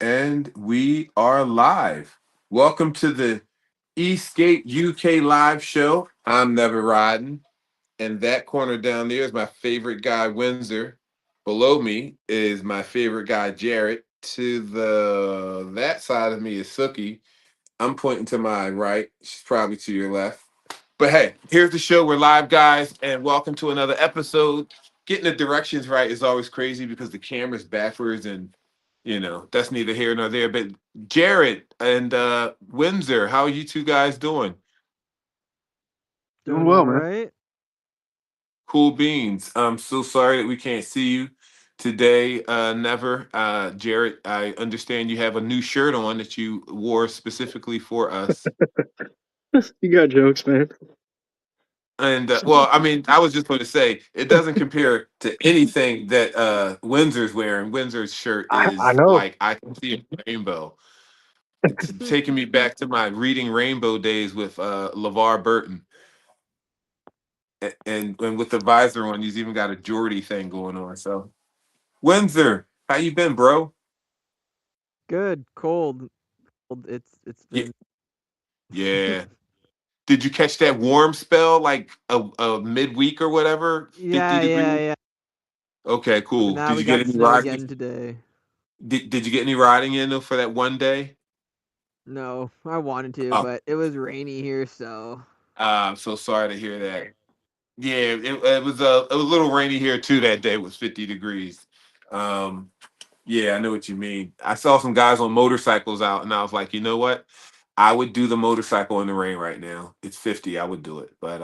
And we are live. Welcome to the ESK8 UK live show. I'm Never Riding. And that corner down there is my favorite guy, Windsor. Below me is my favorite guy, Jarrett. To the that side of me is Sookie. I'm pointing to my right. She's probably to your left. But hey, here's the show. We're live, guys, and welcome to another episode. Getting the directions right is always crazy because the camera's backwards, and that's neither here nor there. But Jared and Windsor, how are you two guys doing? Doing Doing all well, man. right. Cool beans. I'm so sorry that we can't see you today. Never, Jared. I understand you have a new shirt on that you wore specifically for us. You got jokes, man. And well, I mean, I was just going to say it doesn't compare to anything that Windsor's wearing. Windsor's shirt I is know. like I can see a rainbow. It's taking me back to my reading rainbow days with LeVar Burton, and with the visor on, he's even got a Geordie thing going on. So, Windsor, how you been, bro? Good. Cold. Cold. It's Yeah, been. yeah. Did you catch that warm spell like a midweek or whatever? 50 Yeah, yeah, degrees. yeah. Okay, But cool. now Did we you get got any snow riding? again today. Did you get any riding in though for that one day? No, I wanted to, Oh, but it was rainy here, so I'm so sorry to hear that. Yeah, it was a little rainy here too that day. It was 50 degrees. Um, yeah, I know what you mean. I saw some guys on motorcycles out, and I was like, you know what? I would do the motorcycle in the rain right now. It's 50. I would do it. But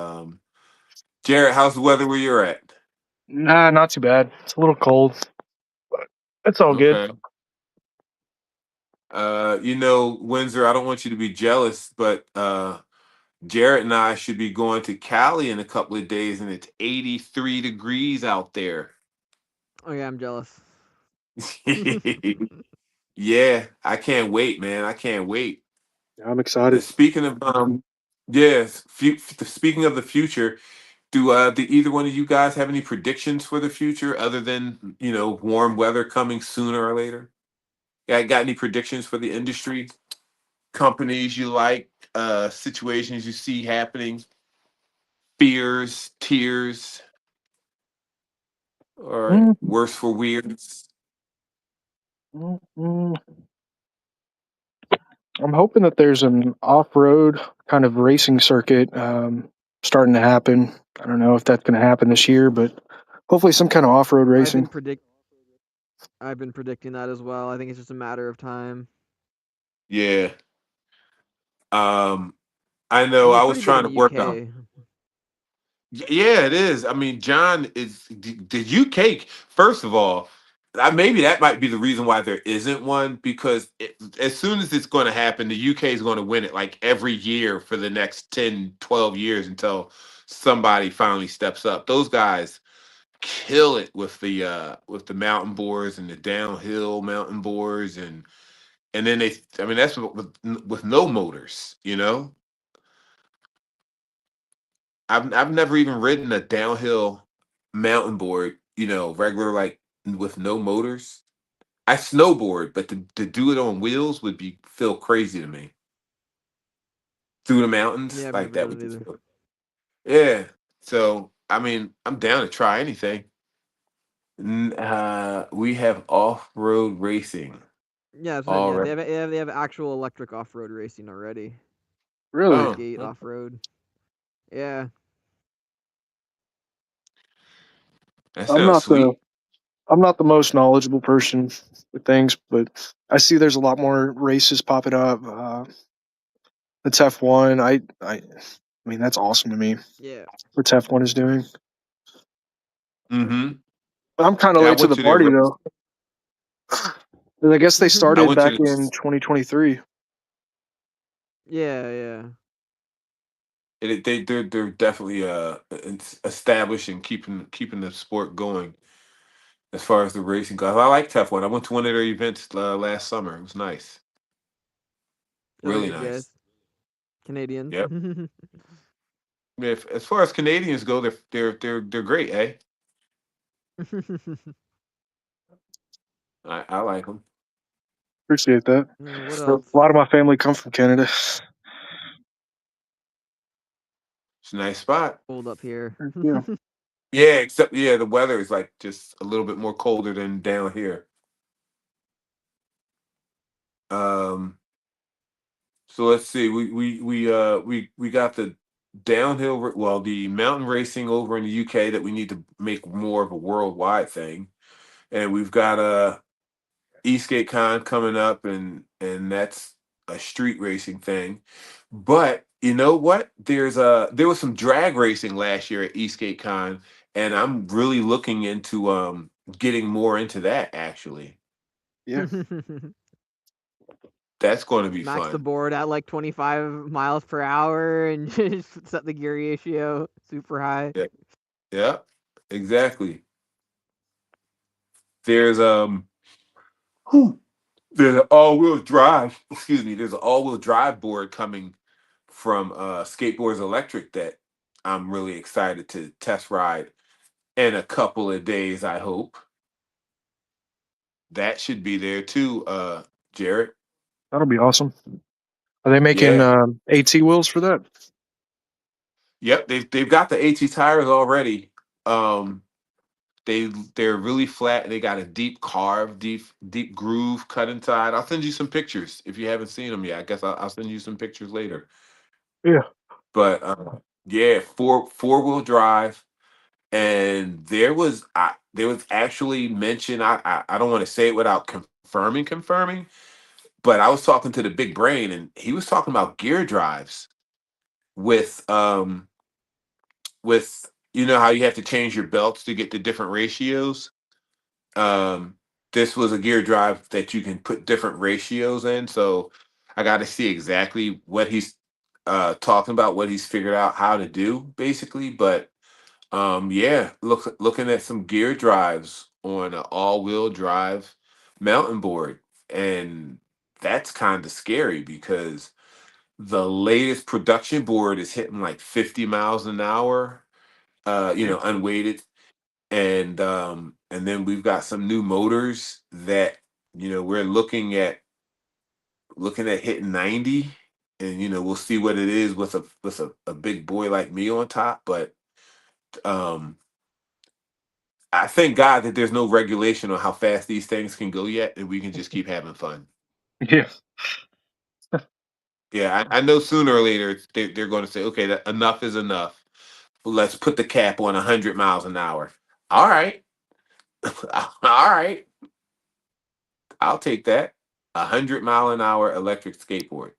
Jared, how's the weather where you're at? Nah, not too bad. It's a little cold, but it's all good. Okay. Windsor, I don't want you to be jealous, but Jarrett and I should be going to Cali in a couple of days, and it's 83 degrees out there. oh yeah, I'm jealous. Yeah, I can't wait, man. I can't wait. I'm excited. Speaking of yes, speaking of the future, do either one of you guys have any predictions for the future other than warm weather coming sooner or later? Yeah, got any predictions for the industry, companies you like, situations you see happening, fears, tears, or Mm, worse for weirds? mm, mm. I'm hoping that there's an off-road kind of racing circuit starting to happen. I don't know if that's going to happen this year, but hopefully some kind of off-road I've racing. been predict. I've been predicting that as well. I think it's just a matter of time. Yeah. Um, I I know mean, I it's was pretty big in trying the to work on. UK. Yeah, it is. I mean, John is the UK. First of all, maybe that might be the reason why there isn't one because as soon as it's going to happen, the UK is going to win it like every year for the next 10, 12 years until somebody finally steps up. Those guys kill it with the mountain boards and the downhill mountain boards and then I mean that's with no motors, you know? I've never even ridden a downhill mountain board, regular like with no motors. I snowboard, but to do it on wheels would be feel crazy to me. Through the mountains, Yeah, I've like never that done would it just either. feel. Yeah. So I mean, I'm down to try anything. We have off-road racing Yeah, that's what I mean. Yeah, already. they have actual electric off-road racing already. Really, Oh, ESK8 off-road. Yeah. that I'm sounds not the sweet. I'm not the most knowledgeable person with things, but I see there's a lot more races popping up. It's F1. I mean that's awesome to me. Yeah. What F1 is doing. Mm-hmm. I'm kind of Yeah, I late to went the to their party race. though. I guess they I started went to back the in 2023. yeah, yeah. they're definitely establishing keeping the sport going as far as the racing goes. I like Tough One. I went to one of their events last summer. It was nice, Oh, really did you nice. guys? Canadians. Yep. If as far as Canadians go, they're great, eh? I like them. Appreciate that. What A else? lot of my family come from Canada. It's a nice spot. Cold up here. Yeah. Yeah, except yeah, the weather is like just a little bit more colder than down here. Um, so let's see. We got the well, the mountain racing over in the UK that we need to make more of a worldwide thing, and we've got ESK8 coming up, and that's a street racing thing. But you know what? There was some drag racing last year at ESK8, and I'm really looking into getting more into that actually. Yeah. That's going to be Max the fun. board at like 25 miles per hour and just set the gear ratio super high. Yeah, yeah, exactly. There's whew, there's an all-wheel drive. Excuse me. There's an all-wheel drive board coming from Skateboards Electric that I'm really excited to test ride in a couple of days. I hope that should be there too, Jared. That'll be awesome. Are they making Yeah. AT wheels for that? Yep. They've got the AT tires already. Um, they're really flat. They got a deep carve, deep groove cut inside. I'll send you some pictures if you haven't seen them yet. I guess I'll send you some pictures later. Yeah. But yeah, four-wheel drive, and there was actually mention. I don't want to say it without confirming, but I was talking to the big brain, and he was talking about gear drives with you know how you have to change your belts to get the different ratios. Um, this was a gear drive that you can put different ratios in. So I got to see exactly what he's talking about, what he's figured out how to do, basically. But yeah, looking at some gear drives on an all-wheel drive mountain board, and that's kind of scary because the latest production board is hitting like 50 miles an hour, unweighted, and then we've got some new motors that we're looking at hitting 90, and we'll see what it is with a big boy like me on top. But um I thank God that there's no regulation on how fast these things can go yet, and we can just keep having fun. Yeah. Yeah, I know sooner or later they're going to say, okay, that enough is enough. Let's put the cap on 100 miles an hour. All right, all right, I'll take that. 100-mile-an-hour electric skateboard.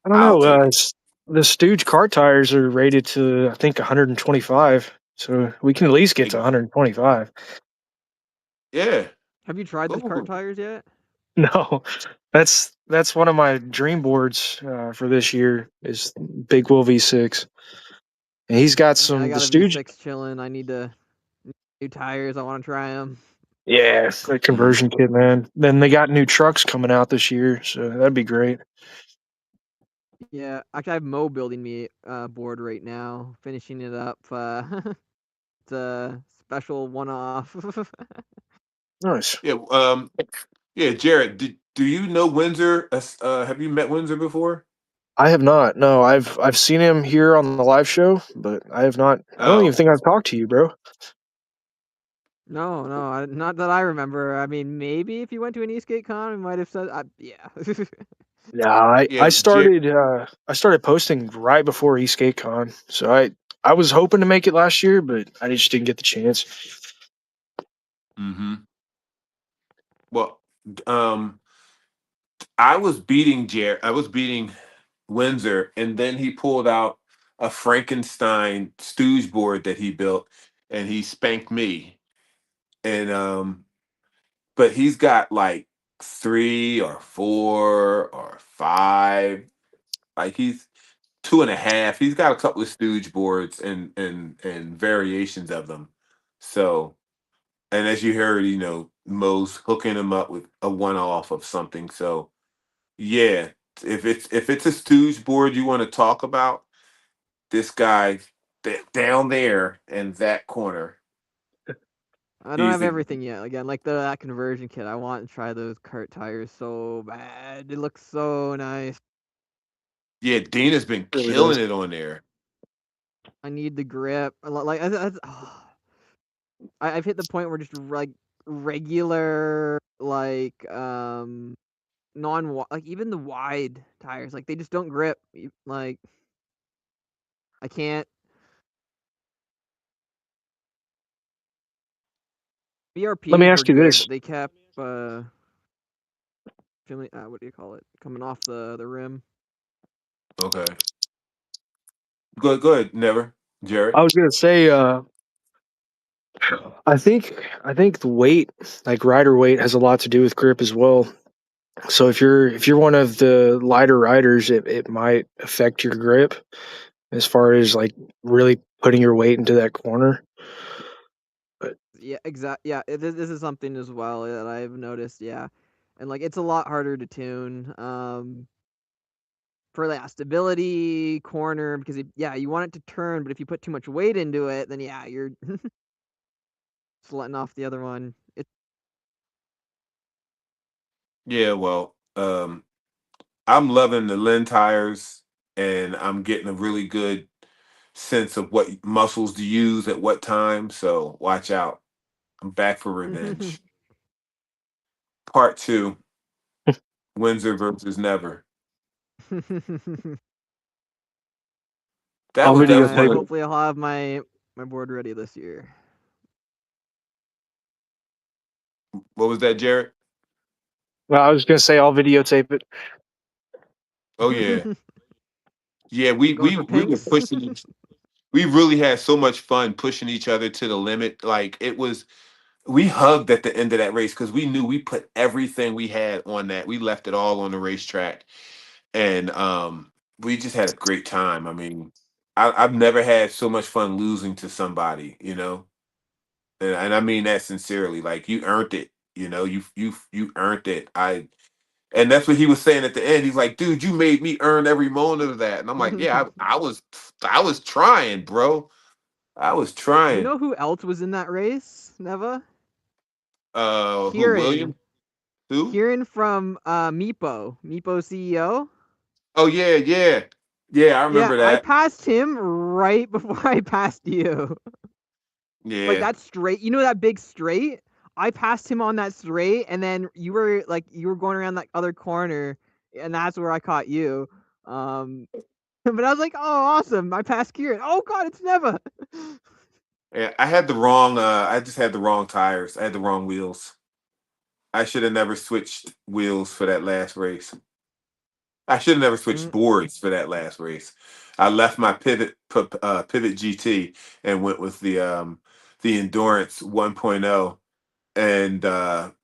I don't I'll know. take it. The Stooge car tires are rated to I think 125, so we can at least get to Ex- 125. Yeah. Have you tried the cart Ooh. tires yet? No, that's one of my dream boards for this year is Big Wheel V6, and he's got Yeah, I some the got a Stooge. V6 chilling. I need to new tires. I want to try them. Yeah, the Mhm. conversion kit, man. Then they got new trucks coming out this year, so that'd be great. Yeah, actually, I have Mo building me a board right now, finishing it up. It's a special one-off. Nice. Yeah. Yeah, Jared. Do you know Windsor? Have you met Windsor before? I have not. No, I've seen him here on the live show, but I have not. I don't even Oh, think I've talked to you, bro. No, no, not that I remember. I mean, maybe if you went to an Eastgate Con, we might have said, yeah. Yeah, I yeah, Jared. started posting right before ESKCon, so I was hoping to make it last year, but I just didn't get the chance. Hmm. Well, um, I was beating Windsor, and then he pulled out a Frankenstein stooge board that he built, and he spanked me. And but he's got like three or four or five. Like he's two and a half. He's got a couple of stooge boards and variations of them. So, and as you heard, Mo's hooking him up with a one off of something. So yeah, if it's a stooge board you want to talk about, this guy down there in that corner. I don't have He's a everything yet. Again, like that conversion kit. I want to try those kart tires so bad. It looks so nice. yeah. Dina's been Really does. killing it on there. I need the grip. Like I've hit the point where just like regular non like even the wide tires like they just don't grip. Like I can't. Let me BRPs were ask you good, this. but they kept what do you call it? Coming off the rim. Okay, good, good. Never, Jared. I was gonna say, I think the weight, like rider weight, has a lot to do with grip as well. So if you're one of the lighter riders, it might affect your grip as far as like really putting your weight into that corner. But Yeah, exact. Yeah, this is something as well that I've noticed. Yeah, and like it's a lot harder to tune. For that stability corner because yeah, you want it to turn, but if you put too much weight into it, then yeah, you're just letting off the other one. Yeah, well, I'm loving the Lin tires, and I'm getting a really good sense of what muscles to use at what time. So watch out. I'm back for revenge. Part two: Windsor versus Never. I'll That was one videotape of it. Hopefully I'll have my board ready this year. what was that, Jared? Well, I was gonna say I'll videotape it. Oh yeah, yeah. Going for We were pinks. pushing. We really had so much fun pushing each other to the limit. Like it was, we hugged at the end of that race because we knew we put everything we had on that. We left it all on the racetrack, and we just had a great time. I mean, I've never had so much fun losing to somebody, you know, and I mean that sincerely. Like you earned it, you know, you earned it. And that's what he was saying at the end. He's like, dude, you made me earn every moment of that. And I'm like, yeah, Do I was trying, bro. I was you trying. know who else was in that race, Neva? Who, Kieran. William? Who? Kieran from Meepo CEO. Oh yeah, yeah, yeah. I Yeah, remember I that. passed him right before I passed you. Like Yeah, that straight, you know that big straight? I passed him on that straight, and then you were going around that other corner, and that's where I caught you. Um, but I was like, oh, awesome! I passed Kieran. Oh God, it's Neva. yeah. I had the wrong. I just had the wrong tires. I had the wrong wheels. I should have never switched wheels for that last race. I should have never switched Mm. boards for that last race. I left my pivot GT and went with the Endurance 1.0, and that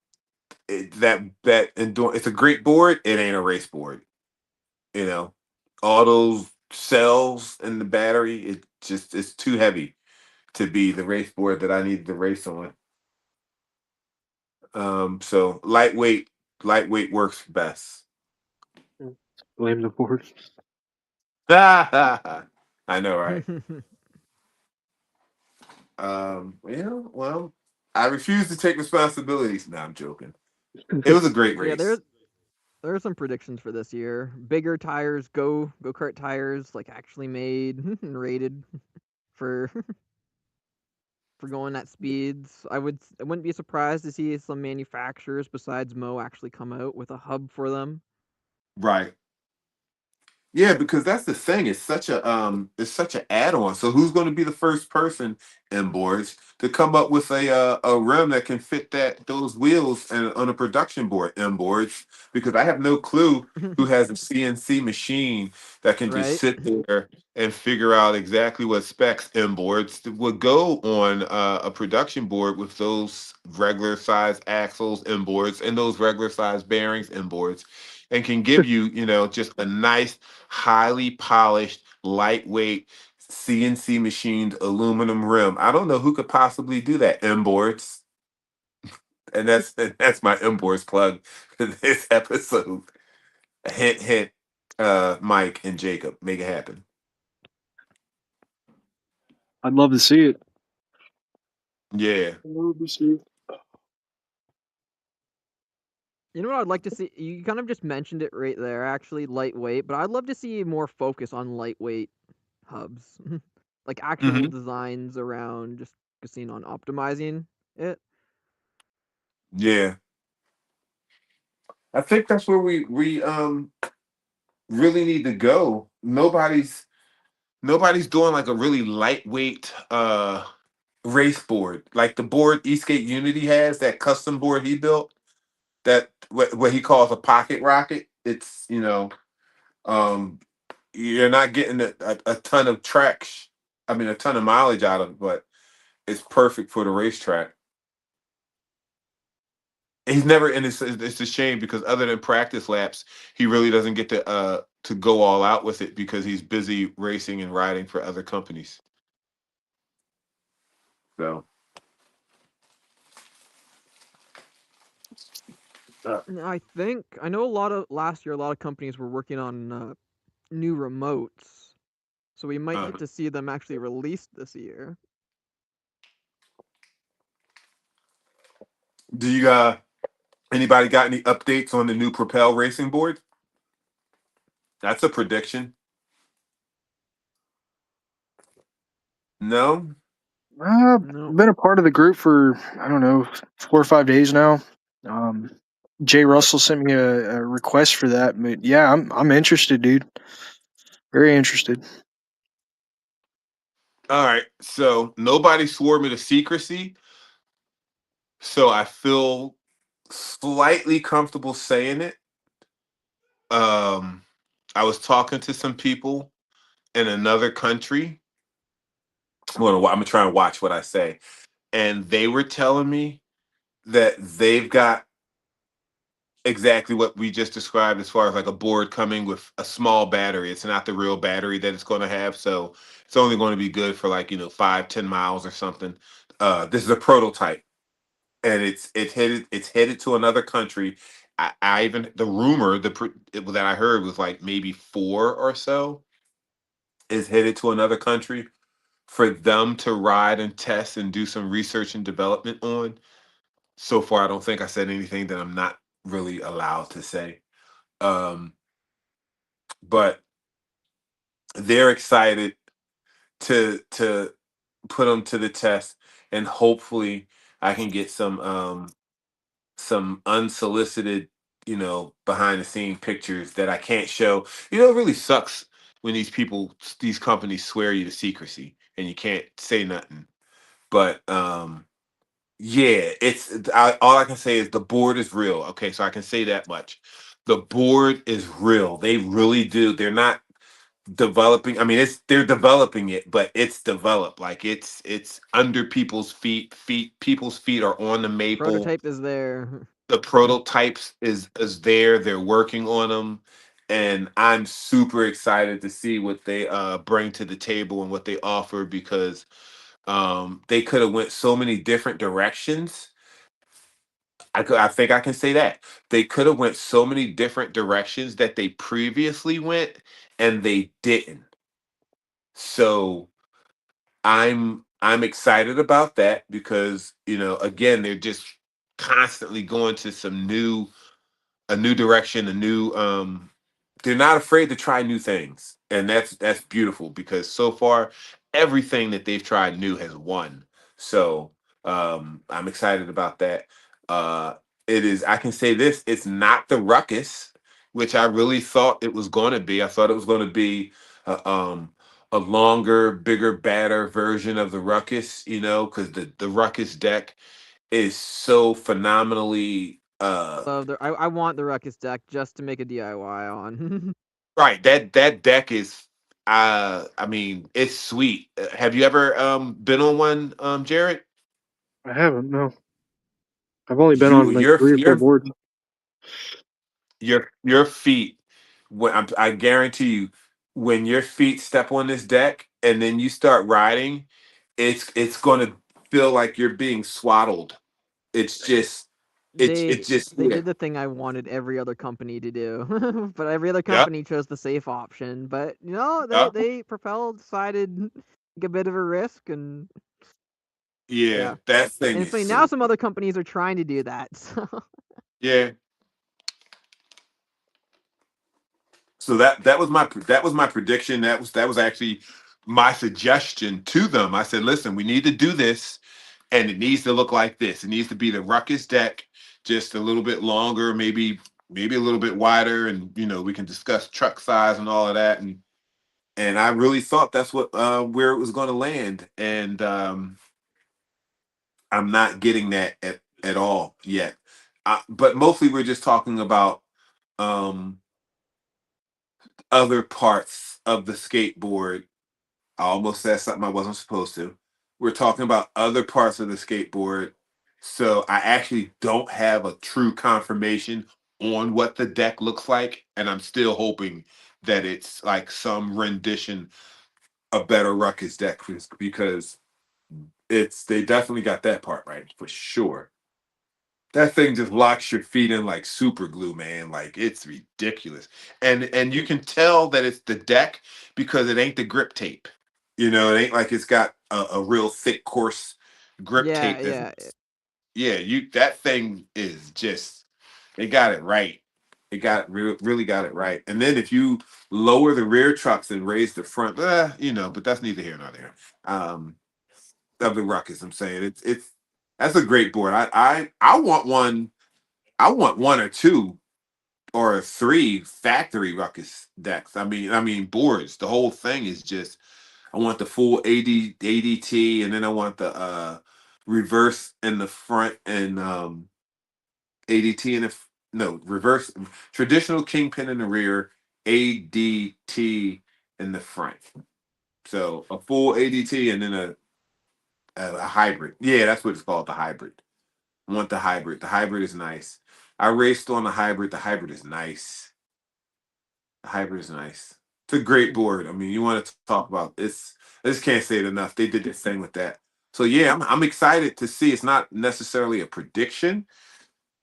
Endurance. It's a great board. It ain't a race board. You know, all those cells in the battery. It's too heavy to be the race board that I needed to race on. So lightweight works best. Blame the board. I know, right? Yeah, well, I refuse to take responsibilities. No, I'm joking. It was a great So yeah, race. there are some predictions for this year. Bigger tires, go kart tires, like actually made and rated for for going at speeds. I wouldn't be surprised to see some manufacturers besides Mo actually come out with a hub for them. Right. Yeah, because that's the thing. It's such an add-on. So who's going to be the first person in boards to come up with a rim that can fit those wheels and on a production board in boards? Because I have no clue who has a CNC machine that can just Right? sit there and figure out exactly what specs in boards would go on a production board with those regular size axles in boards and those regular size bearings in boards, and can give you, just a nice highly polished, lightweight, CNC machined aluminum rim. I don't know who could possibly do that. Inboards, and that's my inboards plug for this episode. Hint, hint. Mike and Jacob, make it happen. I'd love to see it. Yeah. You know what I'd like to see? You kind of just mentioned it right there, actually, lightweight, but I'd love to see more focus on lightweight hubs. Like actual Hmm. designs around just focusing on optimizing it. Yeah. I think that's where we really need to go. Nobody's doing like a really lightweight race board. Like the board Eastgate Unity has, that custom board he built, that what he calls a pocket rocket. It's, um you're not getting a ton of tracks. I mean, a ton of mileage out of it, but it's perfect for the racetrack. He's never, and it's a shame because other than practice laps, he really doesn't get to go all out with it because he's busy racing and riding for other companies. So, uh, I think I know a lot of last year. A lot of companies were working on new remotes, so we might uh, get to see them actually released this year. do you anybody got any updates on the new Propel racing board? That's a prediction. No. No, Been a part of the group for I don't know 4 or 5 days now. Um, Jay Russell sent me a request for that, but yeah, I'm interested, dude. Very interested. All right. So nobody swore me to secrecy, so I feel slightly comfortable saying it. Um, I was talking to some people in another country. I'm gonna try and watch what I say, and they were telling me that they've got exactly what we just described as far as like a board coming with a small battery. It's not the real battery that it's going to have, so it's only going to be good for like 5-10 miles or something. This is a prototype, and it's headed to another country. I even the rumor that I heard was like maybe four or so is headed to another country for them to ride and test and do some research and development on. So far, I don't think I said anything that I'm not really allowed to say. Um, but they're excited to put them to the test, and hopefully, I can get some unsolicited, behind the scene pictures that I can't show. It really sucks when these companies swear you to secrecy and you can't say nothing. But yeah, all I can say is the board is real. Okay, so I can say that much. The board is real. They really do. They're not developing. I mean, they're developing it, but it's developed. Like it's under people's feet. People's feet are on the maple. prototype is there. The prototypes is there. They're working on them, and I'm super excited to see what they bring to the table and what they offer because they could have went so many different directions. I think I can say that they could have went so many different directions that they previously went, and they didn't. So I'm excited about that because again, they're just constantly going to a new direction, a new they're not afraid to try new things. And that's beautiful because so far everything that they've tried new has won. So I'm excited about that. Uh it is, I can say this, it's not the ruckus, which I really thought it was going to be. I thought it was going to be a longer, bigger, badder version of the ruckus, because the ruckus deck is so phenomenally Love the. I want the Ruckus deck just to make a DIY on. right. That deck is I mean, it's sweet. Have you ever been on one, Jared? I haven't. No, I've only been You on like your 3 or 4 boards. your feet, I guarantee you, when your feet step on this deck and then you start riding, it's going to feel like you're being swaddled. It's just they it's just they yeah. did the thing I wanted every other company to do, but every other Yep. company chose the safe option. But they Yep. they Propel decided take a bit of a risk and Yeah, Yeah, that and thing it's is funny now. so. Some other companies are trying to do that. So Yeah. So that was my prediction. That was actually my suggestion to them. I said, listen, we need to do this, and it needs to look like this. It needs to be the Ruckus deck, just a little bit longer, maybe a little bit wider, and we can discuss truck size and all of that. And I really thought that's what where it was going to land, and I'm not getting that at all yet. But mostly we're just talking about um, other parts of the skateboard. I almost said something I wasn't supposed to. We're talking about other parts of the skateboard. So I actually don't have a true confirmation on what the deck looks like. And I'm still hoping that it's like some rendition of Better Ruckus deck because they definitely got that part right for sure. That thing just locks your feet in like super glue, man. Like it's ridiculous. And you can tell that it's the deck because it ain't the grip tape. It ain't like it's got a real thick, coarse grip yeah, tape. That's yeah. yeah. That thing is just they got it right. It got really got it right. And then if you lower the rear trucks and raise the front, but that's neither here nor there. Of the Ruckus, I'm saying it's that's a great board. I want one. I want one or two or three factory Ruckus decks. I mean boards. The whole thing is just I want the full ADT, and then I want the reverse in the front and ADT in the no reverse traditional kingpin in the rear, ADT in the front. So a full ADT and then a hybrid. Yeah, that's what it's called, the hybrid. I want the hybrid. The hybrid is nice. I raced on the hybrid. The hybrid is nice. The hybrid is nice. It's a great board. I mean, you want to talk about this? I just can't say it enough. They did this thing with that. So yeah, I'm excited to see. It's not necessarily a prediction,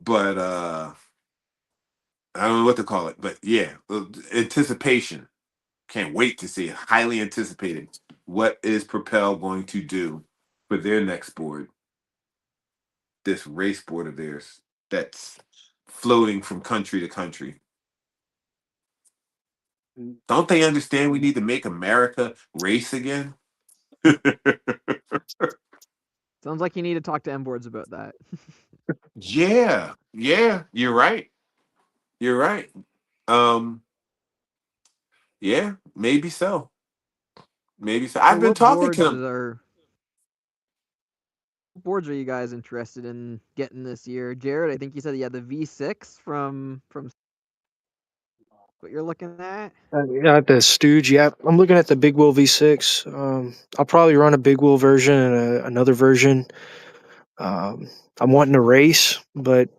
but I don't know what to call it. But yeah, anticipation. Can't wait to see it. Highly anticipated. What is Propel going to do for their next board? This race board of theirs that's floating from country to country. Don't they understand we need to make America race again? Sounds like you need to talk to M boards about that. Yeah, yeah, you're right. You're right. Um, yeah, maybe so. Maybe so. So I've been talking to them. what boards are you guys interested in getting this year? Jared, I think you said you had the V6 from what you're looking at. Yeah, at the Stooge. Yeah, I'm looking at the Big Wheel V6. I'll probably run a Big Wheel version and another version. Um, I'm wanting to race, but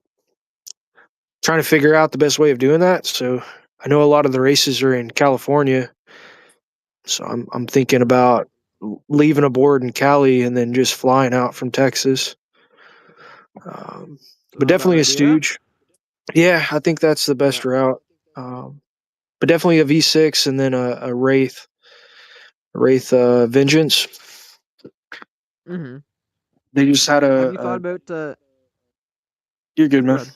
trying to figure out the best way of doing that. So I know a lot of the races are in California, so I'm thinking about leaving a board in Cali and then just flying out from Texas. Um, It's but not a bad definitely a idea. Stooge. Yeah, I think that's the Yeah. best route. But definitely a V6 and then a Wraith Vengeance. Mm-hmm. They just had Have you a thought about? you're good, Go man. ahead.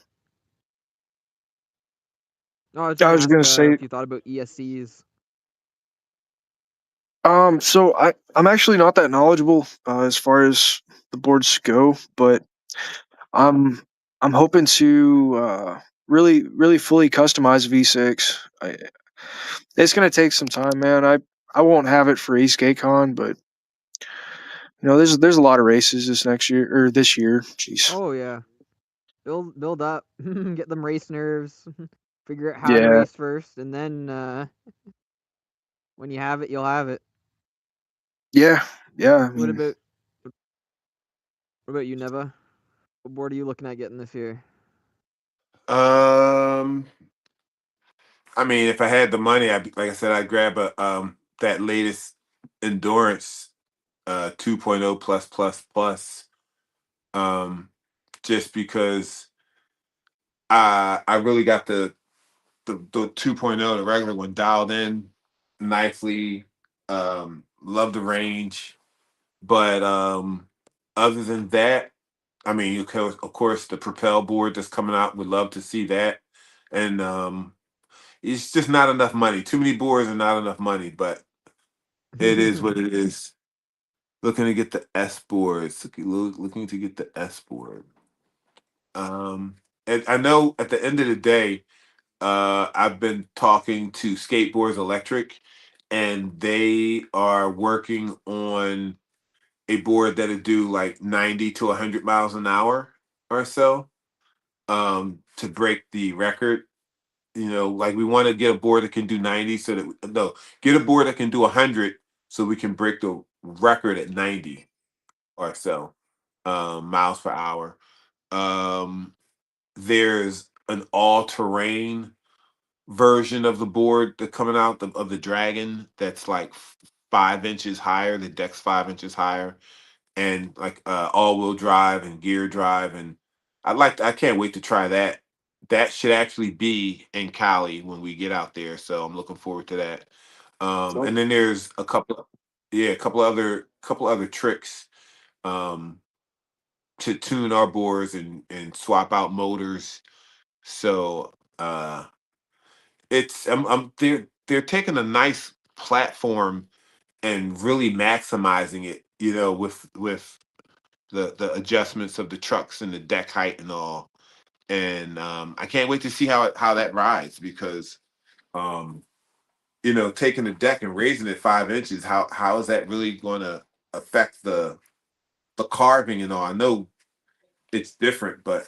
No, I was just I gonna was ask gonna say, if you thought about ESCs. so I'm actually not that knowledgeable as far as the boards go, but I'm I'm hoping to really fully customize V6. It's gonna take some time, man. I won't have it for ESK8, but there's a lot of races this next year or this year. Jeez. Oh yeah, build up, get them race nerves, figure out how to Yeah, race first, and then when you have it, you'll have it. yeah, yeah. I What mean, about what about you, Neva? What board are you looking at getting this year? Um, I mean, if I had the money, like I said, I'd grab a that latest endurance 2.0 plus plus plus. Um, just because I really got the 2.0, the regular one, dialed in nicely. Love the range, but other than that, I mean, of course, the Propel board that's coming out, would love to see that. And it's just not enough money. Too many boards and not enough money, but it is what it is. Looking to get the S boards. Looking to get the S board. Um, and I know at the end of the day, I've been talking to Skateboards Electric, and they are working on a board that'll do like 90 to 100 miles an hour or so, to break the record. You know, like we want to get a board that can do 90, so that no, get a board that can do 100 so we can break the record at 90 or so, miles per hour. Um, there's an all-terrain version of the board that coming out, of the Dragon, that's like 5 inches higher. The deck's 5 inches higher, and like all-wheel drive and gear drive. And I can't wait to try that. That should actually be in Cali when we get out there, so I'm looking forward to that. So And then there's a couple, yeah, a couple other tricks, um, to tune our boards and swap out motors. So it's they're taking a nice platform and really maximizing it, with the adjustments of the trucks and the deck height and all. And I can't wait to see how that rides, because um, taking the deck and raising it 5 inches, how is that really going to affect the carving and all? I know it's different, but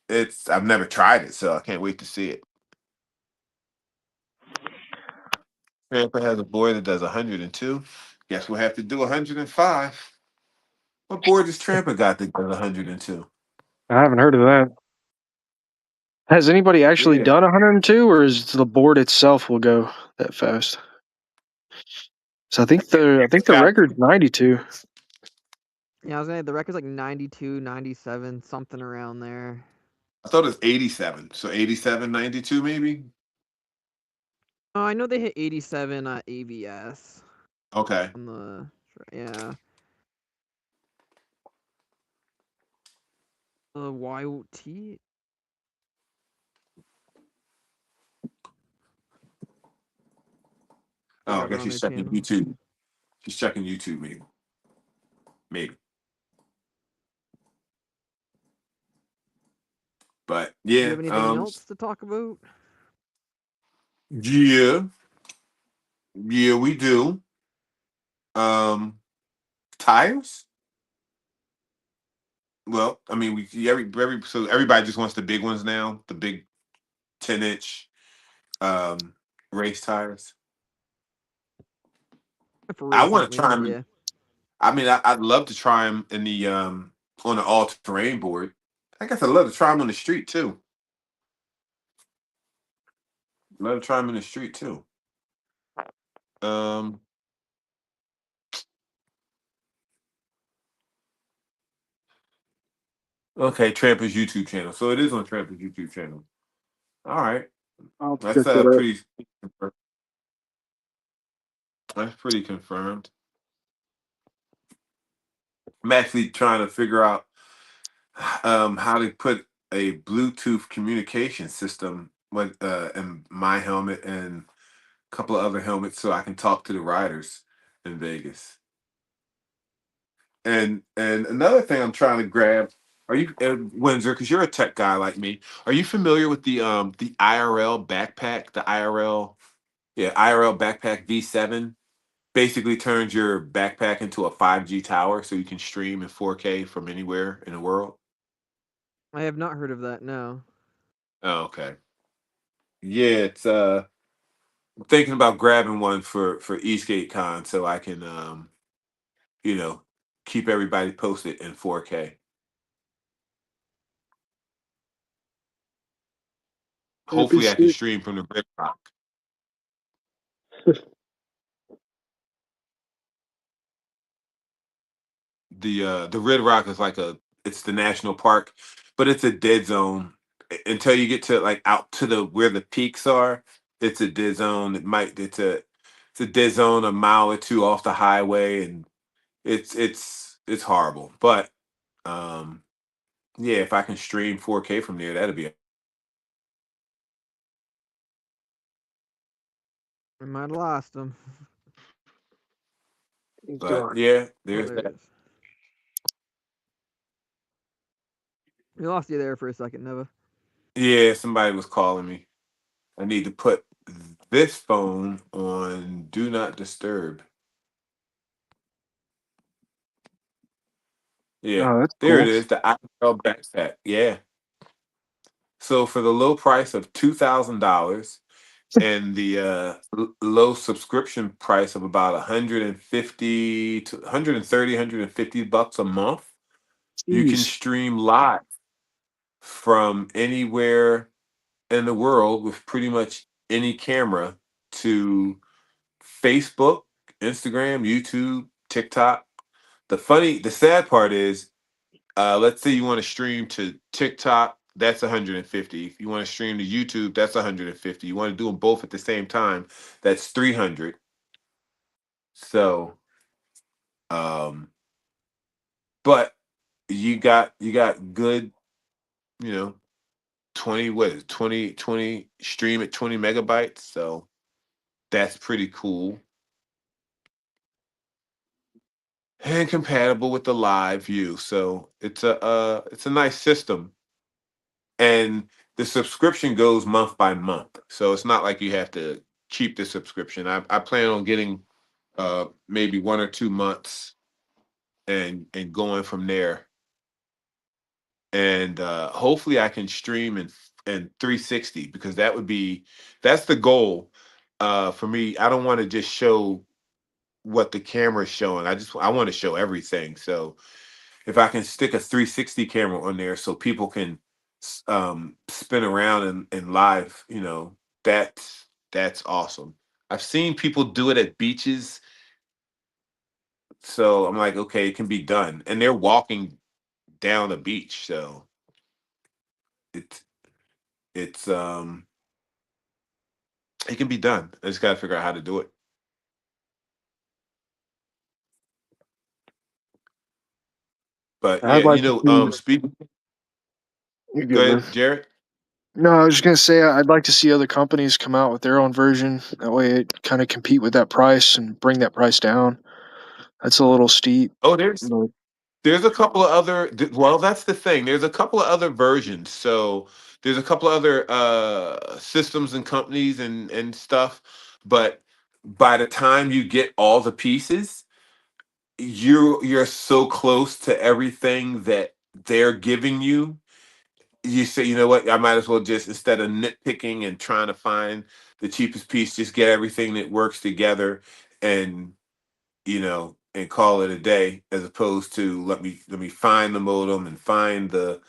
I've never tried it, so I can't wait to see it. Grandpa has a board that does 102. Guess we'll have to do 105. What board does Trampa got that does 102? I haven't heard of that. Has anybody actually Yeah. done 102, or is the board itself will go that fast? So I think the Got, record's 92. Yeah, I was gonna say the record's like 92, 97, something around there. I thought it was 87. So 87, 92 maybe? Oh, I know they hit 87 at AVS Okay. on yeah. The YT. Oh, I Forgot they're guess on she's their checking channel. YouTube. She's checking YouTube, maybe. Maybe. But Do you yeah, have anything else to talk about? yeah, yeah, we do. Um, Tires? Well, I mean, so everybody just wants the big ones now, the big 10-inch race tires. For I racing, want at to try least, them. yeah. I mean, I'd love to try them in the on an all-terrain board. I guess I'd love to try them on the street too. Love to try them in the street too. Um, okay, Trampa's YouTube channel. So it is on Trampa's YouTube channel. All right, I'll that's check that out. pretty. That's pretty confirmed. I'm actually trying to figure out how to put a Bluetooth communication system in my helmet and a couple of other helmets, so I can talk to the riders in Vegas. And another thing I'm trying to grab, are you Windsor? Because you're a tech guy like me. Are you familiar with the IRL backpack? The IRL backpack V7 basically turns your backpack into a 5G tower, so you can stream in 4K from anywhere in the world. I have not heard of that. No. Oh, okay. Yeah, it's I'm thinking about grabbing one for ESK8 so I can you know keep everybody posted in 4K. That'd be Hopefully, I can sick. stream from the Red Rock. The Red Rock is like it's the national park, but it's a dead zone until you get to like out to the where the peaks are. It's a dead zone. It's a dead zone a mile or two off the highway, and it's horrible. But Um, yeah, if I can stream 4K from there, that'd be awesome. We might have lost him. He's But gone. yeah, Oh, there's there he that. is. We lost you there for a second, Nova. Yeah, somebody was calling me. I need to put this phone on do not disturb. Yeah, Oh, that's there it cool. is. The IRL backpack. Yeah. So for the low price of $2,000 and the low subscription price of about 150 to 130, 150 bucks a month, you can Jeez. stream live from anywhere in the world with pretty much any camera to Facebook, Instagram, YouTube, TikTok. The sad part is, let's say you want to stream to TikTok, that's 150. If you want to stream to YouTube, that's 150. You want to do them both at the same time, that's 300. So, um, but you got good, you know, 20 what is it, 20 stream at 20 megabytes. So that's pretty cool and compatible with the live view. So it's a nice system, and the subscription goes month by month. So it's not like you have to keep the subscription. I plan on getting maybe 1 or 2 months and going from there. And hopefully I can stream in 360 because that's the goal for me. I don't want to just show what the camera is showing. I want to show everything. So if I can stick a 360 camera on there so people can spin around and live, that's awesome. I've seen people do it at beaches, so I'm like, okay, it can be done, and they're walking down the beach, so it's it's it can be done. I just gotta figure out how to do it. But I'd yeah, like to see. speak. You're Go good, man. ahead, Jared. No, I was just gonna say I'd like to see other companies come out with their own version. That way, it kind of compete with that price and bring that price down. That's a little steep. Oh, You there's know, There's a couple of other well, that's the thing. There's a couple of other versions. So there's a couple of other systems and companies and stuff, but by the time you get all the pieces, you're so close to everything that they're giving you. You say, you know what, I might as well just instead of nitpicking and trying to find the cheapest piece, just get everything that works together and and call it a day, as opposed to let me find the modem and find the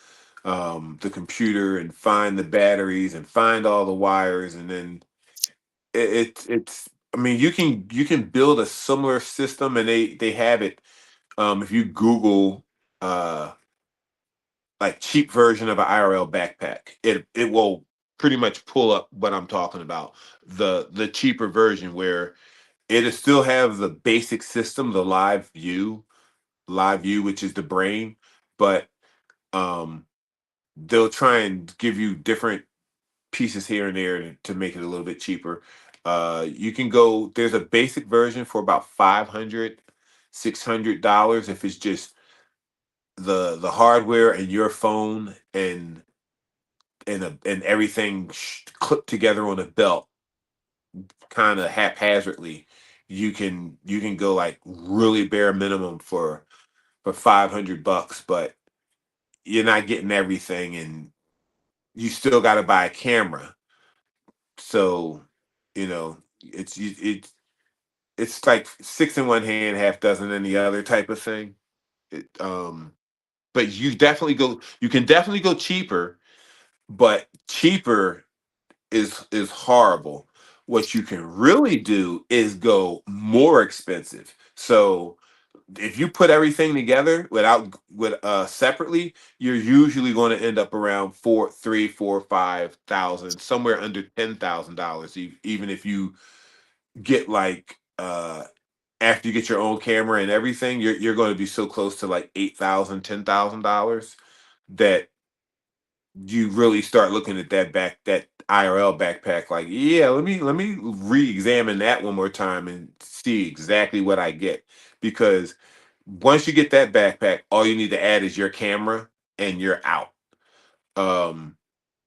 computer and find the batteries and find all the wires, and then it's I mean you can build a similar system, and they have it. If you Google uh like cheap version of an IRL backpack, it will pretty much pull up what I'm talking about. The cheaper version where it'll still have the basic system, the live view, which is the brain, but um, they'll try and give you different pieces here and there to make it a little bit cheaper. You can go. There's a basic version for about 500, $600 if it's just the hardware and your phone and everything clipped together on a belt, kind of haphazardly. You can go like really bare minimum for 500 bucks, but you're not getting everything, and you still got to buy a camera. So, it's like six in one hand, half dozen in the other type of thing. It, but you can definitely go cheaper, but cheaper is horrible. What you can really do is go more expensive. So if you put everything together with separately, you're usually going to end up around 3, 4, 5 thousand, somewhere under $10,000, even if you get like after you get your own camera and everything, you're going to be so close to like $8,000, $10,000 that you really start looking at that IRL backpack like, yeah, let me re-examine that one more time and see exactly what I get. Because once you get that backpack, all you need to add is your camera and you're out. Um,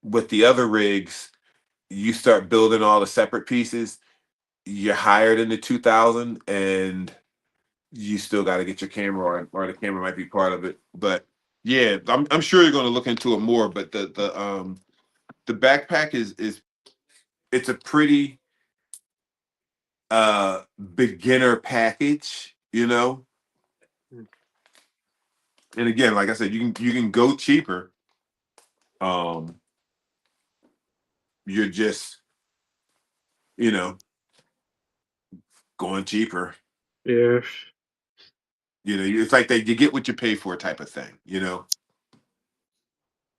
with the other rigs, you start building all the separate pieces. You're higher than the 2000, and you still got to get your camera, or the camera might be part of it. But yeah, I'm sure you're going to look into it more. But the backpack is it's a pretty uh beginner package, you know. And again, like I said, you can go cheaper. Um, you're just, you know, going cheaper. Yeah. You know, it's like you get what you pay for type of thing, you know.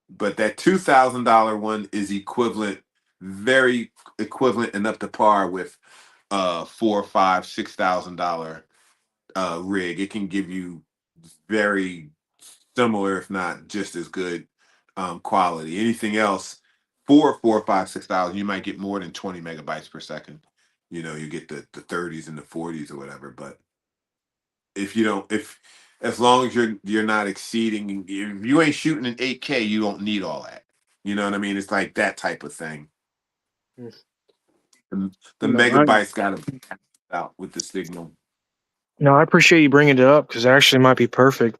But that $2,000 one is equivalent, very equivalent and up to par with four, five, $6,000 rig. It can give you very similar, if not just as good quality. Anything else for 4, 5, 6,000, you might get more than 20 megabytes per second. You know, you get the 30s and the 40s or whatever. But if you don't, if as long as you're not exceeding, if you ain't shooting in 8K, you don't need all that. You know what I mean? It's like that type of thing. The No, I megabytes got to be out with the signal. no, I appreciate you bringing it up because it actually might be perfect.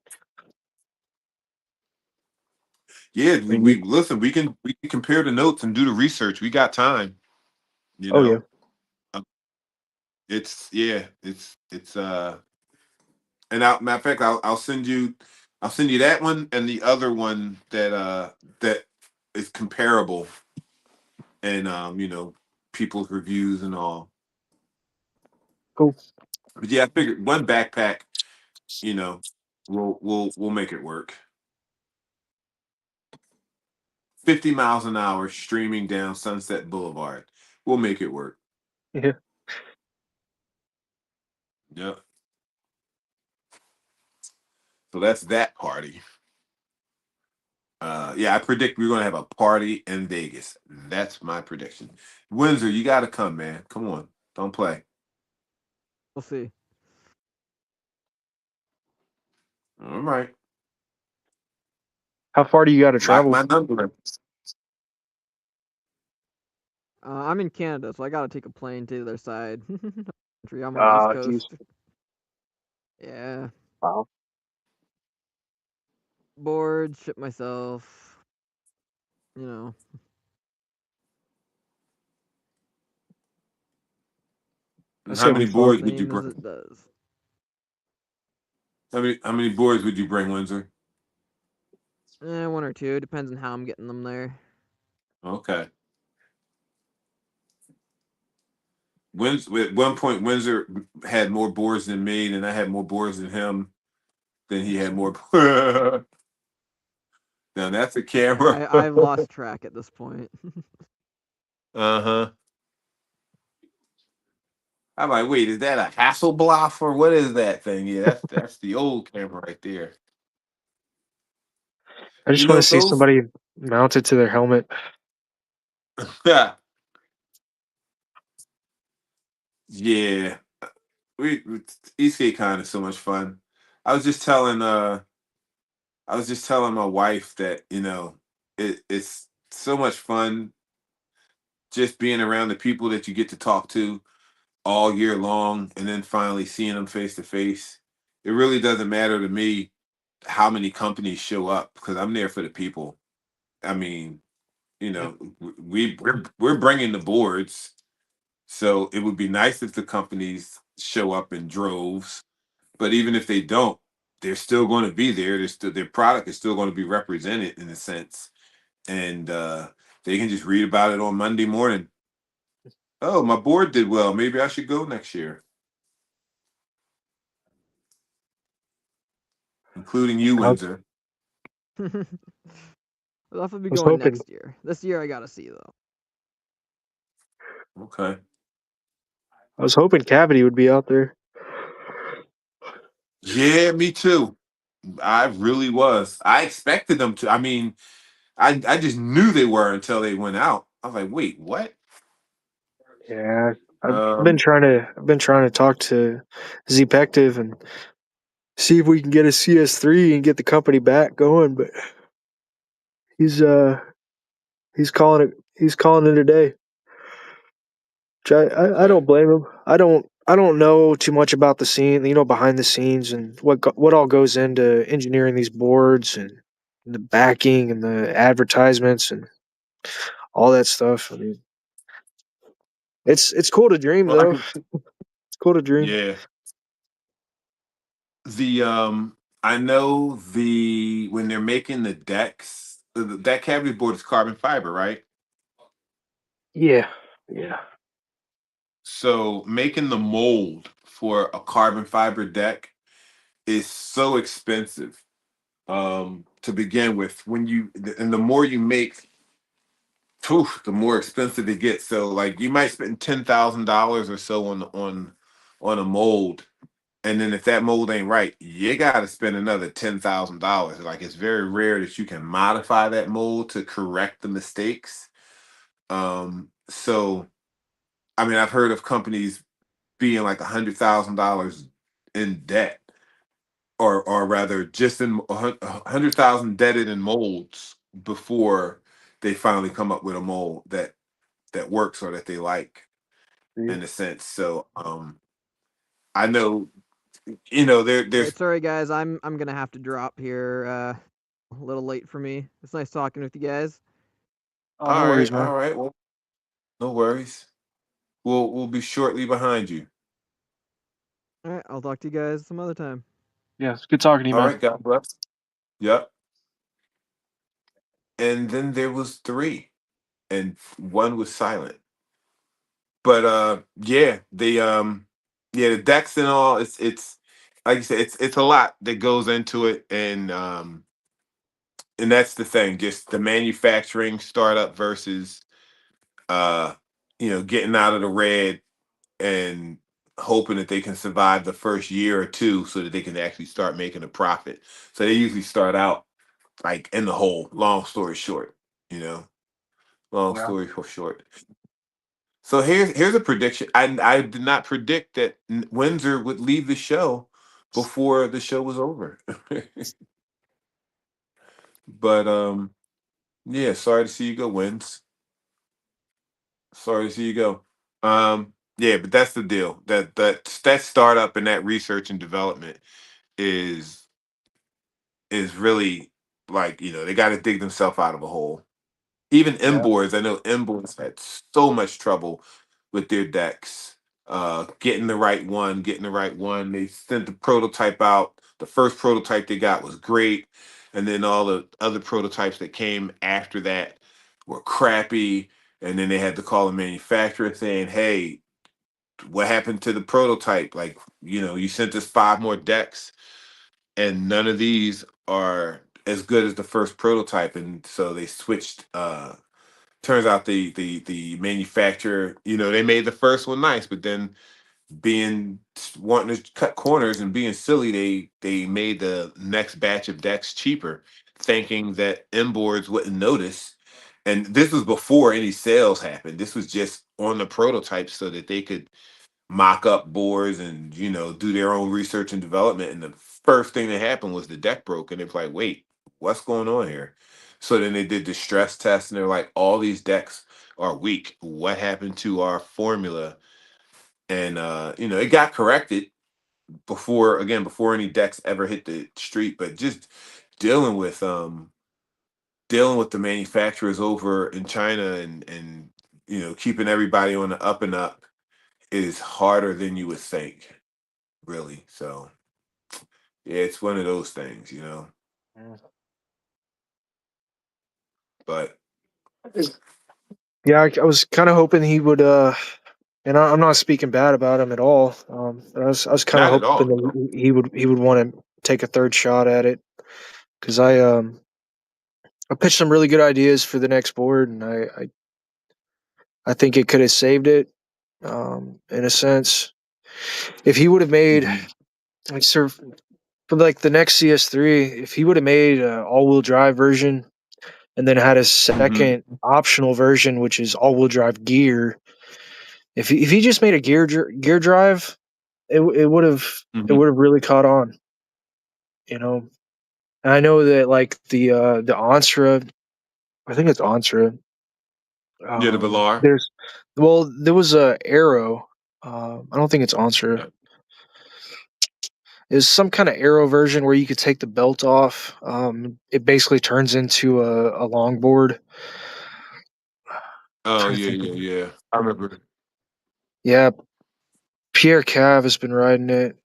Yeah, I mean, we listen. We can compare the notes and do the research. We got time. You oh yeah, know, Uh, it's yeah, it's. And matter of fact, I'll send you that one and the other one that is comparable, and people's reviews and all. cool. But yeah, I figured one backpack, you know, we'll make it work. 50 miles an hour streaming down Sunset Boulevard. We'll make it work. Yeah, Yep. So that's that party. Yeah, I predict we're gonna have a party in Vegas. That's my prediction. Windsor, you gotta come, man. Come on. Don't play. We'll see. All right. how far do you got to Lock travel? my number. I'm in Canada, so I gotta take a plane to the other side. Country. I'm on the East Geez. Coast. Yeah, Wow. board, ship myself. You know, And That's how gonna be many fun. boards would you same as bring? it does. How many boards would you bring, Windsor? One or two. Depends on how I'm getting them there. Okay. At one point, Windsor had more boards than me, and I had more boards than him. Then he had more. Now that's a camera. I've lost track at this point. Uh-huh. I'm like, wait, is that a Hasselblad or what is that thing? Yeah, that's the old camera right there. I You just want know to see those. somebody mount it to their helmet. Yeah, we ESK8 is so much fun. I was just telling I was just telling my wife that it's so much fun just being around the people that you get to talk to all year long, and then finally seeing them face to face. It really doesn't matter to me how many companies show up because I'm there for the people. I mean, Yeah. we're bringing the boards, so it would be nice if the companies show up in droves. But even if they don't, they're still going to be there. Their product is still going to be represented in a sense, and they can just read about it on Monday morning. Oh, my board did well. Maybe I should go next year, including you, I Windsor. I'll have to be was going hoping. next year. This year I gotta see though. Okay. I was hoping Cavity would be out there. Yeah, me too. I really was. I expected them to. I mean, I just knew they were until they went out. I was like, wait, what? Yeah, Um, I've been trying to talk to Zpective and see if we can get a CS3 and get the company back going, but he's uh he's calling it a day. Which I okay. don't blame him. I don't know too much about the scene, behind the scenes and what all goes into engineering these boards and the backing and the advertisements and all that stuff. I mean, it's cool to dream Well, I though. can, It's cool to dream. yeah. The I know the when they're making the decks, that cavity board is carbon fiber, right? Yeah, yeah, So making the mold for a carbon fiber deck is so expensive to begin with. And the more you make, phew, the more expensive it gets. So like you might spend $10,000 or so on a mold, and then if that mold ain't right, you got to spend another $10,000. Like it's very rare that you can modify that mold to correct the mistakes. So I mean, I've heard of companies being like $100,000 in debt, or rather, just in 100,000 debted in molds before they finally come up with a mold that works or that they like yeah. in a sense. So I know there's Alright, sorry guys, I'm gonna have to drop here. A little late for me. It's nice talking with you guys. Oh, no worries, man. all right, well, no worries. We'll be shortly behind you. Alright, I'll talk to you guys some other time. Yeah, it's good talking to you, All man. right, God bless. Yep. And then there was three, and one was silent. But yeah, the decks and all, it's like you said, it's a lot that goes into it, and that's the thing, just the manufacturing startup versus uh getting out of the red and hoping that they can survive the first year or two so that they can actually start making a profit. So they usually start out like in the hole. Long story short, you know. Long Yeah. story short. So here's a prediction. I did not predict that Windsor would leave the show before the show was over. But yeah, sorry to see you go, Wins. Sorry to see you go. Yeah, but that's the deal. That startup and that research and development is is really like, they got to dig themselves out of a hole. Even M Yeah. boards, I know M boards had so much trouble with their decks. Getting the right one. They sent the prototype out. The first prototype they got was great, and then all the other prototypes that came after that were crappy. And then they had to call the manufacturer saying, "Hey, what happened to the prototype? Like, you sent us five more decks, and none of these are as good as the first prototype." And so they switched. Turns out the manufacturer, they made the first one nice, but then being wanting to cut corners and being silly, they made the next batch of decks cheaper, thinking that inboards wouldn't notice. And this was before any sales happened. This was just on the prototype so that they could mock up boards and do their own research and development. And the first thing that happened was the deck broke, and it's like, wait, what's going on here? So then they did the stress test, and they're like, all these decks are weak. What happened to our formula? And it got corrected before any decks ever hit the street. But just dealing with um dealing with the manufacturers over in China, and keeping everybody on the up and up is harder than you would think, really. So yeah, it's one of those things. But Yeah, I was kind of hoping he would. And I'm not speaking bad about him at all. I was kind of not at hoping all. that he would want to take a third shot at it because I pitched some really good ideas for the next board, and I think it could have saved it in a sense if he would have made Mhm. like sir, for like the next CS3, if he would have made an all-wheel drive version and then had a Mm-hmm. second optional version, which is all-wheel drive gear, if he just made a gear drive, it would have it Mm-hmm. would have really caught on, you know. And I know that like the Onsra, I think it's Onsra. Yeah, the Velar. There's well, there was a Arrow. I don't think it's Onsra. Yeah. Is some kind of Arrow version where you could take the belt off. It basically turns into a longboard. Oh Trying to yeah, think of yeah, yeah. I remember. yeah, Pierre Cav has been riding it,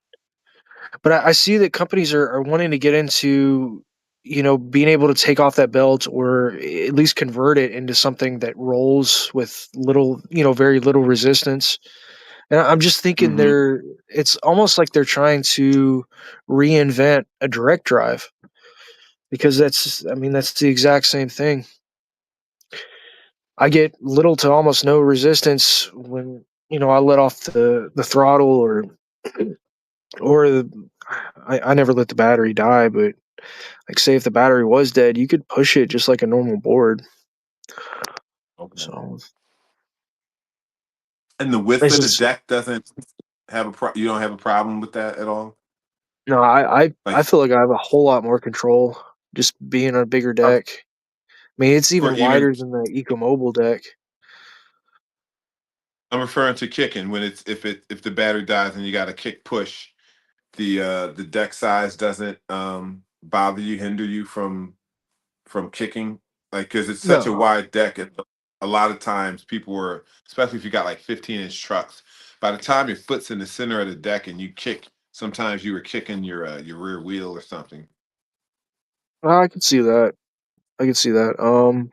but I see that companies are wanting to get into being able to take off that belt or at least convert it into something that rolls with little very little resistance. And I'm just thinking Mm-hmm. it's almost like they're trying to reinvent a direct drive because I mean, that's the exact same thing. I get little to almost no resistance when, I let off the throttle or I never let the battery die, but like say if the battery was dead, you could push it just like a normal board. Okay. So And the width it's of the just deck doesn't have you don't have a problem with that at all? no, I Like feel like I have a whole lot more control just being on a bigger uh, deck. I mean, it's for even even wider than the Eco Mobile deck. I'm referring to kicking when it's if the battery dies and you got a kick push, the deck size doesn't bother you, hinder you from kicking, like because it's such a No, wide deck, and a lot of times people were, especially if you got like 15-inch trucks, by the time your foot's in the center of the deck and you kick, sometimes you were kicking your rear wheel or something. I can see that. I can see that.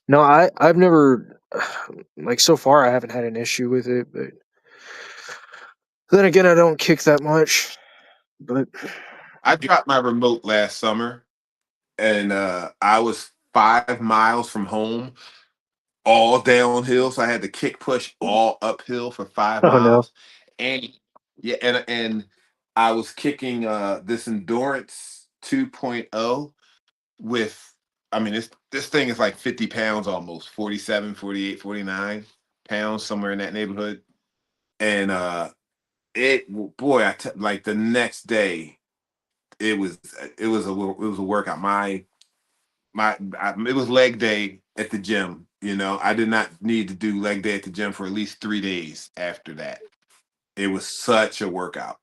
No, I've never like so far I haven't had an issue with it, but then again, I don't kick that much. But I dropped my remote last summer, and I was 5 miles from home, all downhill, so I had to kick push all uphill for five oh no, miles, and yeah, and I was kicking this Endurance 2.0 with, I mean, this thing is like 50 pounds almost, 47, 48, 49 pounds, somewhere in that neighborhood. And it boy, like the next day it was it was a workout. It was leg day at the gym. I did not need to do leg day at the gym for at least 3 days after that. It was such a workout.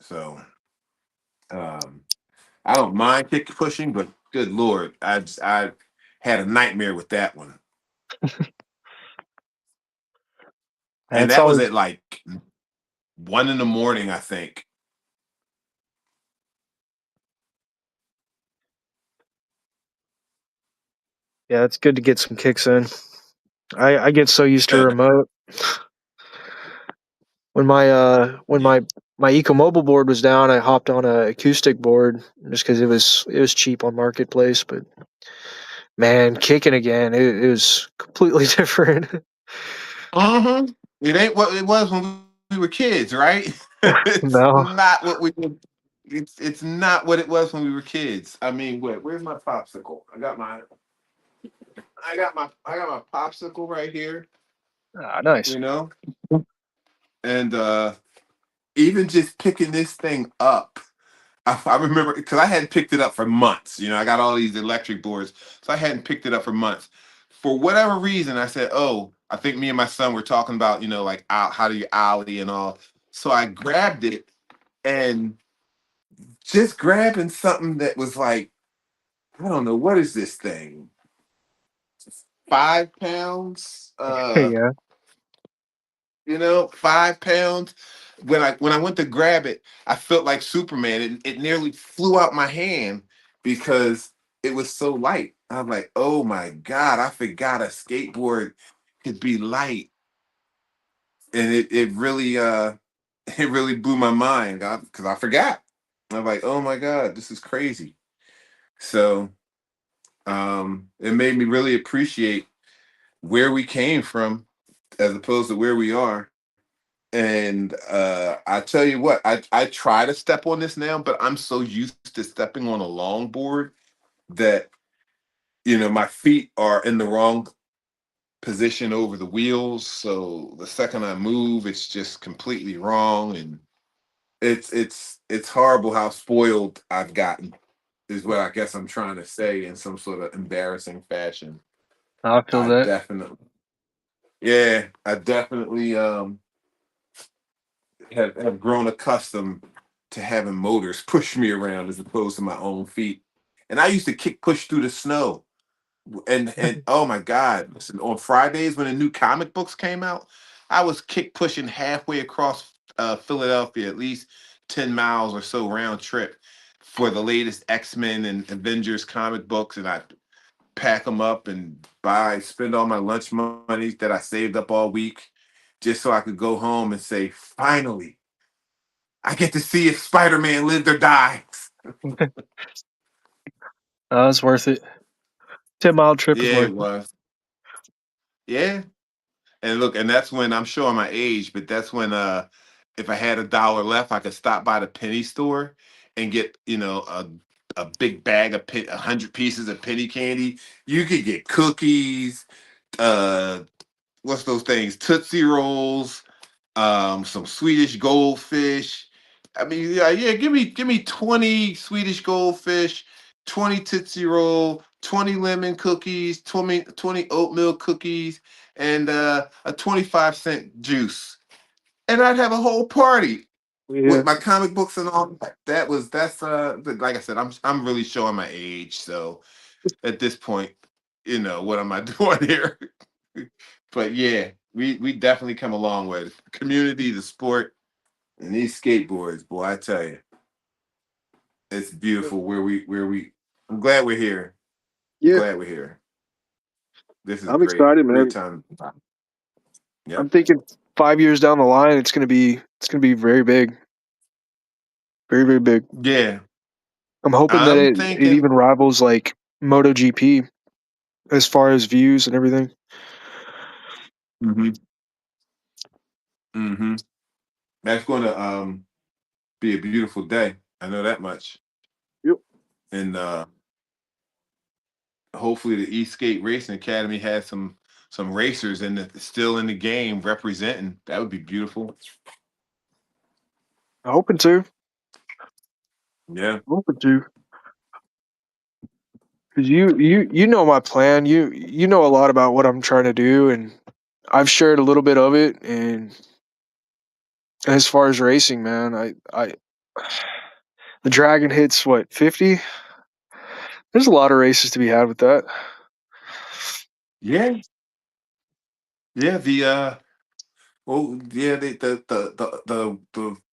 So um I don't mind kick pushing, but good lord, I had a nightmare with that one. And that's that was always at like 1 in the morning, I think. yeah. It's good to get some kicks in. I get so used to Yeah. remote when Yeah. my Eco Mobile board was down. I hopped on a acoustic board just because it was cheap on marketplace. But man, kicking again, it was completely different. Uh-huh. It ain't what it was when we were kids, right? It's No, not what we it's not what it was when we were kids. I mean, where's my popsicle? I got my popsicle right here, nice. you know? And even just picking this thing up, I remember because I hadn't picked it up for months. I got all these electric boards, so I hadn't picked it up for months. For whatever reason, I said, "Oh, I think me and my son were talking about, like how do you ollie and all." So I grabbed it, and just grabbing something that was like, I don't know, what is this thing? 5 pounds? Yeah, 5 pounds. When I went to grab it, I felt like Superman. It nearly flew out my hand because it was so light. I'm like, oh my God, I forgot a skateboard could be light. And it really it really blew my mind because I forgot. I'm like, oh my God, this is crazy. So it made me really appreciate where we came from as opposed to where we are. And I tell you what, I try to step on this now, but I'm so used to stepping on a longboard that my feet are in the wrong position over the wheels. So the second I move, it's just completely wrong, and it's horrible how spoiled I've gotten. Is what I guess I'm trying to say in some sort of embarrassing fashion. I feel I that. definitely, yeah, I definitely have grown accustomed to having motors push me around as opposed to my own feet. And I used to kick push through the snow. And oh my God, listen, on Fridays when the new comic books came out, I was kick pushing halfway across Philadelphia, at least 10 miles or so round trip for the latest X-Men and Avengers comic books. And I pack them up and spend all my lunch money that I saved up all week just so I could go home and say, finally, I get to see if Spider-Man lived or died. It's worth it. 10-mile trip is Yeah, worth it it. was. Yeah. And look, and that's when I'm showing my age, but that's when if I had $1 left, I could stop by the penny store and get, a big bag of 100 pieces of penny candy. You could get cookies, uh what's those things? Tootsie Rolls, some Swedish goldfish. I mean, yeah, yeah, give me 20 Swedish goldfish, 20 Tootsie Roll, 20 lemon cookies, 20 oatmeal cookies, and a 25-cent juice. And I'd have a whole party with Yeah. my comic books and all that. Like I said, I'm really showing my age. So at this point, what am I doing here? But yeah, we definitely come a long way. The community, the sport, and these skateboards, boy, I tell you, it's beautiful where we. I'm glad we're here. I'm Yeah. glad we're here. This is I'm great. excited, Great man. time. I'm Yep. thinking 5 years down the line, it's gonna be very big, very very big. Yeah. I'm hoping that I'm it thinking. even rivals like MotoGP as far as views and everything. Hmm. Hmm. That's going to be a beautiful day. I know that much. Yep. And hopefully the East Skate Racing Academy has some racers still in the game representing. That would be beautiful. I'm hoping to. Yeah. I'm hoping to. Because you know my plan. You know a lot about what I'm trying to do, and I've shared a little bit of it. And as far as racing, man, I the Dragon hits what 50. There's a lot of races to be had with that. Yeah. Yeah. The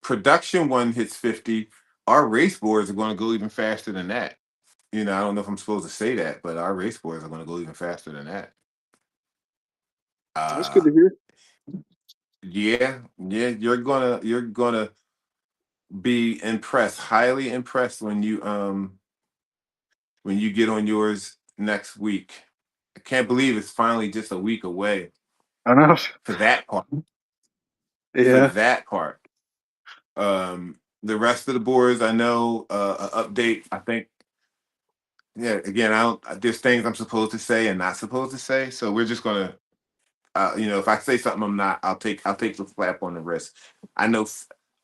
production one hits 50. Our race boards are going to go even faster than that. I don't know if I'm supposed to say that, but our race boards are going to go even faster than that. That's good Uh to hear. yeah, yeah, you're gonna be impressed, highly impressed when you get on yours next week. I can't believe it's finally just a week away I know. for that part. For Yeah. that part. The rest of the boards, I know update. I think, yeah. Again, I don't. There's things I'm supposed to say and not supposed to say, so we're just gonna. If I say something I'm not, I'll take the slap on the wrist. I know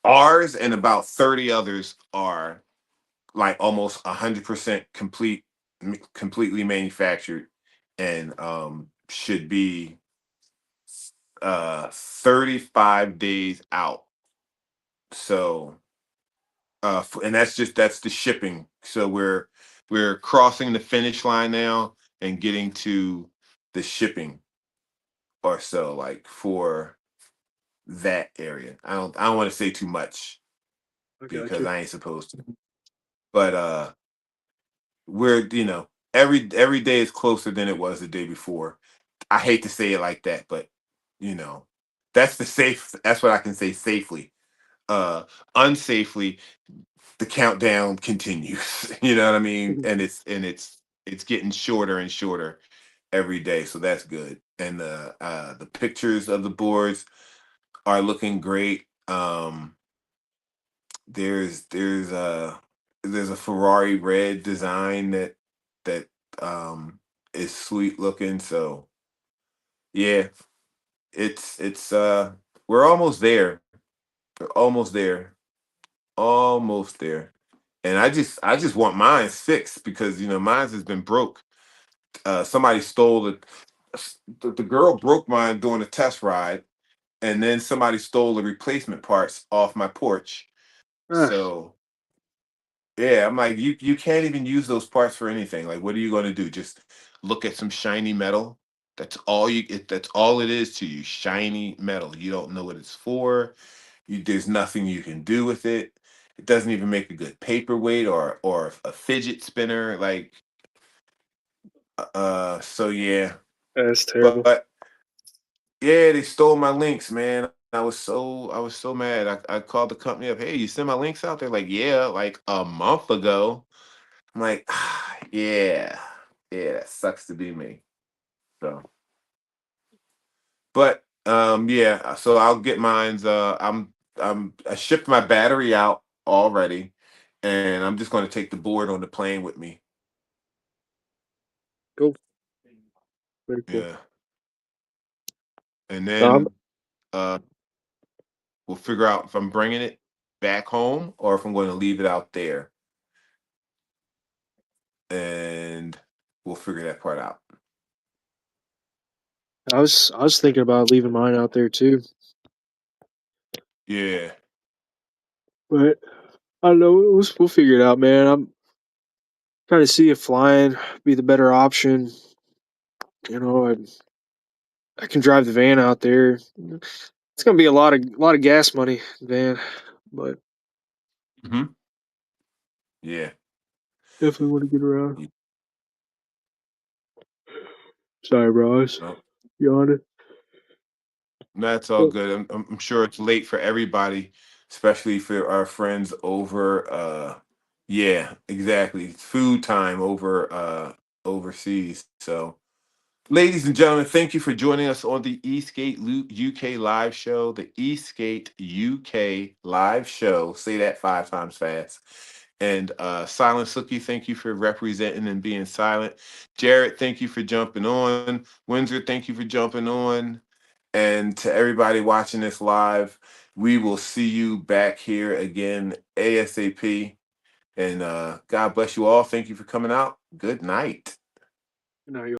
ours and about 30 others are like almost 100% completely manufactured, and should be 35 days out. So and that's the shipping. So we're crossing the finish line now and getting to the shipping or so, like, for that area. I don't want to say too much I got because you. I ain't supposed to. But we're every day is closer than it was the day before. I hate to say it like that, but you know, that's what I can say safely. Uh Unsafely, the countdown continues. You know what I mean? Mhm. And it's getting shorter and shorter every day, so that's good. And the pictures of the boards are looking great. There's there's a there's a Ferrari red design that is sweet looking. So yeah, it's we're almost there. We're almost there. Almost there. And I just want mine fixed because mine has been broke. Somebody stole it. The girl broke mine doing a test ride, and then somebody stole the replacement parts off my porch. Ah, So yeah, I'm like, you can't even use those parts for anything. Like, what are you going to do? Just look at some shiny metal? That's all it is to you. Shiny metal. You don't know what it's for. There's nothing you can do with it. It doesn't even make a good paperweight or a fidget spinner. Like, so yeah. that's terrible. But yeah, they stole my links, man. I was so mad. I called the company up. Hey, you sent my links out? They're like, yeah, like a month ago. I'm like, yeah, yeah, that sucks to be me. So, but yeah. So I'll get mine's. I shipped my battery out already, and I'm just going to take the board on the plane with me. Cool. Very cool. Yeah, and Um, then uh, we'll figure out if I'm bringing it back home or if I'm going to leave it out there, and we'll figure that part out. I was thinking about leaving mine out there too, Yeah. but I don't know. We'll figure it out, man. I'm trying to see if flying be the better option. I can drive the van out there. It's gonna be a lot of gas money, van, but Hmm. Yeah. definitely want to get around. You Sorry, bro. I was know, yawning. that's all But good. I'm sure it's late for everybody, especially for our friends over. Yeah, exactly. It's food time over overseas. So, ladies and gentlemen, thank you for joining us on the Eastgate UK live show. The Eastgate UK live show. Say that 5 times fast. And Silent Sookie, thank you for representing and being silent. Jared, thank you for jumping on. Windsor, thank you for jumping on. And to everybody watching this live, we will see you back here again ASAP. And God bless you all. Thank you for coming out. Good night. you know,